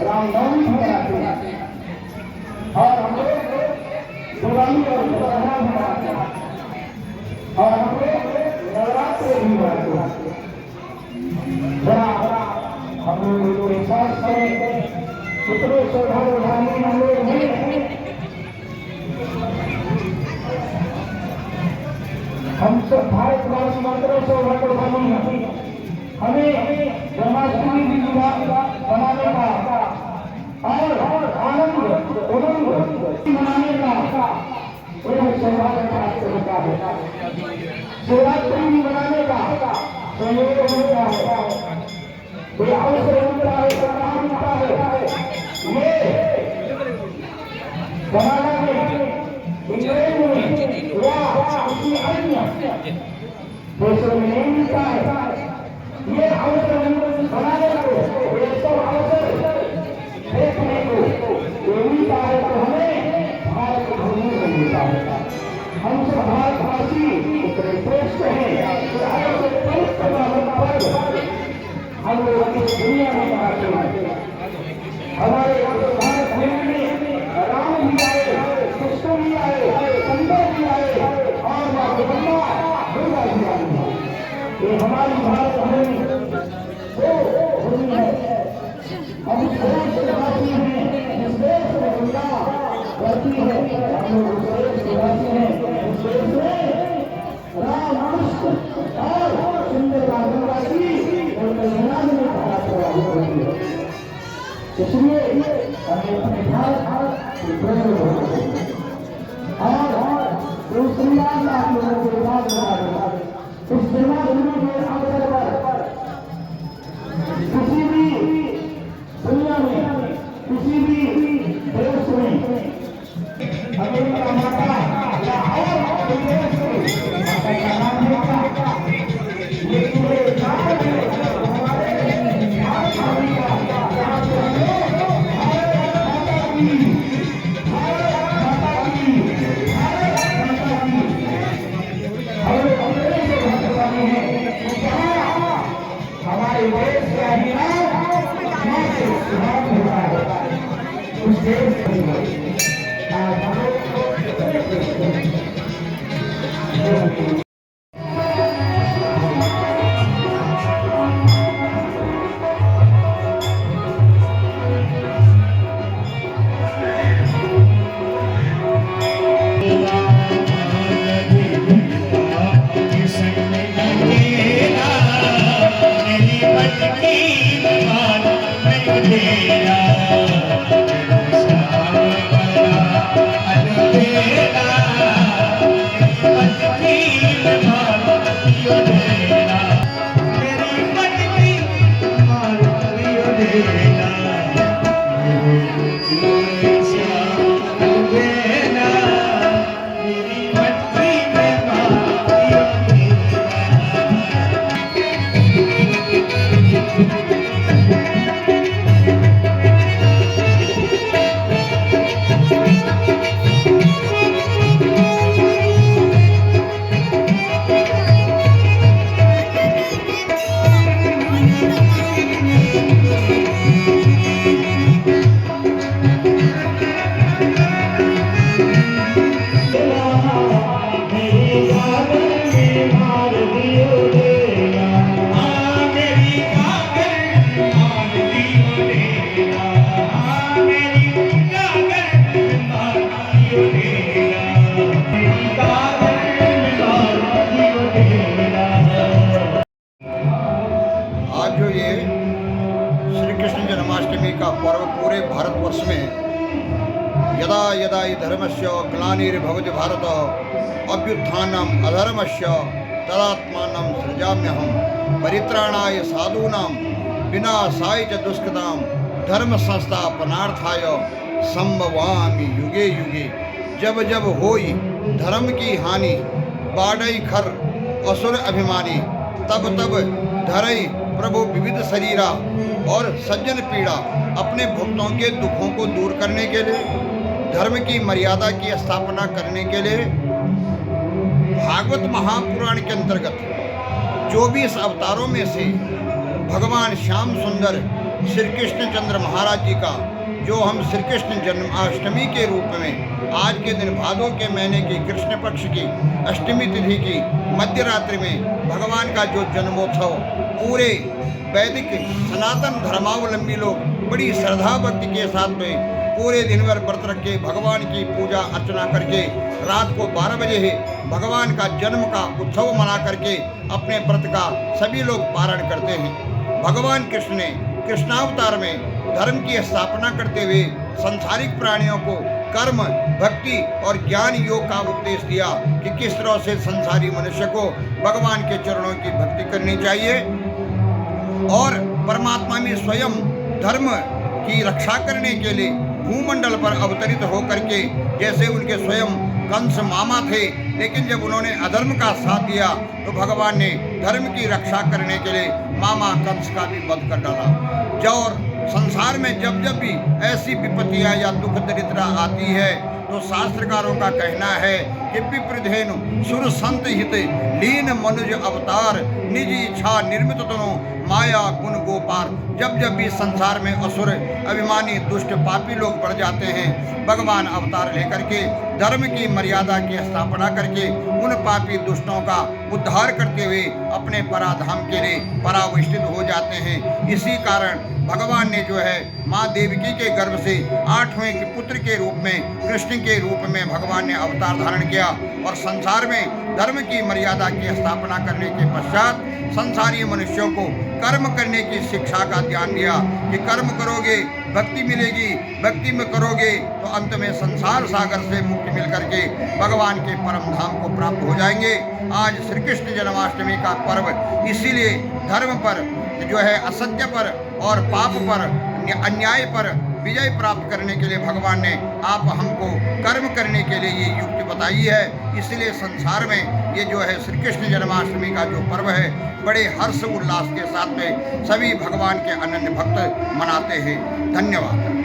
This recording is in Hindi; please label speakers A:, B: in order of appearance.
A: रामनवमी भी मनाते हैं और हम लोग दिवाली और दशहरा भी मनाते हैं और हम लोग नवरात्र भी मनाते हैं। बड़ा हम लोग एहसास करें कितने सौभाग्यशाली हम लोग हैं। हम सब भारतवासी मात्र सौभाग्यशाली हैं। हमें जन्माष्टमी भी मनाने का और आनंद उमंग मनाने का सौभाग्य प्राप्त होता है। शिवरात्रि भी मनाने का संयोग होता है, कोई अवसर होता है, सौभाग्य मिलता है। ये बनाना में इंग्लैंड में या किसी अन्य देशों में नहीं मिलता है। ये अवसर बनाने को, ये सब अवसर देखने को मिलता है तो हमें भारत भूमि में मिलता है। हम सब भारतवासी श्रेष्ठ हैं। हम लोग दुनिया में मनाते हैं। हमारे भारत भूमि में राम भी आए, कृष्ण भी आए, शंकर भी आए और दुर्गा भी आई। ये हमारी भारत भूमि है। हम देशवासी हैं, इस देश में दुनिया करती है। हम लोग देशवासी हैं, इस देश में राम कृष्ण और सुंदर दुर्गा की और कल्याण में भारत होती है। इसलिए हमें अपने भारत की प्रेम होती है और दूसरी बात आप लोगों के बाद बता दें। इस जन्माष्टमी के अवसर पर किसी भी दुनिया में, किसी भी देश में, अमेरिका माता या और देश में माता का नाम लेता, लेकिन ये नाम हमारे हमारे देश का उस देश
B: का पर्व पूरे भारतवर्ष में यदा यदा हि धर्मस्य ग्लानिर्भवति भारत अभ्युत्थानम् अधर्मस्य तदात्मानं सृजाम्यहम् परित्राणाय साधूनां विनाशाय च दुष्कृतां धर्म संस्थापनार्थाय संभवामि युगे युगे। जब जब होई धर्म की हानि बाढ़ई खर असुर अभिमानी तब तब धरई प्रभु विविध शरीरा और सज्जन पीड़ा अपने भक्तों के दुखों को दूर करने के लिए धर्म की मर्यादा की स्थापना करने के लिए भागवत महापुराण के अंतर्गत 24 अवतारों में से भगवान श्याम सुंदर श्री कृष्णचंद्र महाराज जी का जो हम श्री कृष्ण जन्माष्टमी के रूप में आज के दिन भादों के महीने की कृष्ण पक्ष की अष्टमी तिथि की मध्य रात्रि में भगवान का जो जन्मोत्सव पूरे वैदिक सनातन धर्मावलंबी लोग बड़ी श्रद्धा भक्ति के साथ में पूरे दिन भर व्रत रख के भगवान की पूजा अर्चना करके रात को 12 बजे ही भगवान का जन्म का उत्सव मना करके अपने व्रत का सभी लोग पारण करते हैं। भगवान कृष्ण ने कृष्णावतार में धर्म की स्थापना करते हुए संसारिक प्राणियों को कर्म, भक्ति और ज्ञान योग का उपदेश दिया कि किस तरह से संसारी मनुष्य को भगवान के चरणों की भक्ति करनी चाहिए और परमात्मा में स्वयं धर्म की रक्षा करने के लिए भूमंडल पर अवतरित होकर के, जैसे उनके स्वयं कंस मामा थे, लेकिन जब उन्होंने अधर्म का साथ दिया तो भगवान ने धर्म की रक्षा करने के लिए मामा कंस का भी वध कर डाला। और संसार में जब जब भी ऐसी विपत्तियां या दुख दरिद्र आती है तो शास्त्रकारों का कहना है कि विप्रधेनु सुर संत हित लीन मनुज अवतार निज इच्छा निर्मित तनु माया गुण गोपार। जब जब भी संसार में असुर, अभिमानी, दुष्ट, पापी लोग बढ़ जाते हैं, भगवान अवतार लेकर के धर्म की मर्यादा की स्थापना करके उन पापी दुष्टों का उद्धार करते हुए अपने पराधाम के लिए पराविष्टित हो जाते हैं। इसी कारण भगवान ने जो है माँ देवकी के गर्भ से 8वें पुत्र के रूप में, कृष्ण के रूप में भगवान ने अवतार धारण किया और संसार में धर्म की मर्यादा की स्थापना करने के पश्चात संसारी मनुष्यों को कर्म करने की शिक्षा का ध्यान दिया कि कर्म करोगे भक्ति मिलेगी, भक्ति में करोगे तो अंत में संसार सागर से मुक्ति मिल करके भगवान के परम धाम को प्राप्त हो जाएंगे। आज श्री कृष्ण जन्माष्टमी का पर्व इसीलिए धर्म पर जो है असत्य पर और पाप पर, अन्याय पर विजय प्राप्त करने के लिए भगवान ने आप हमको कर्म करने के लिए ये युक्ति बताई है। इसलिए संसार में ये जो है श्री कृष्ण जन्माष्टमी का जो पर्व है बड़े हर्ष उल्लास के साथ में सभी भगवान के अनन्य भक्त मनाते हैं। धन्यवाद।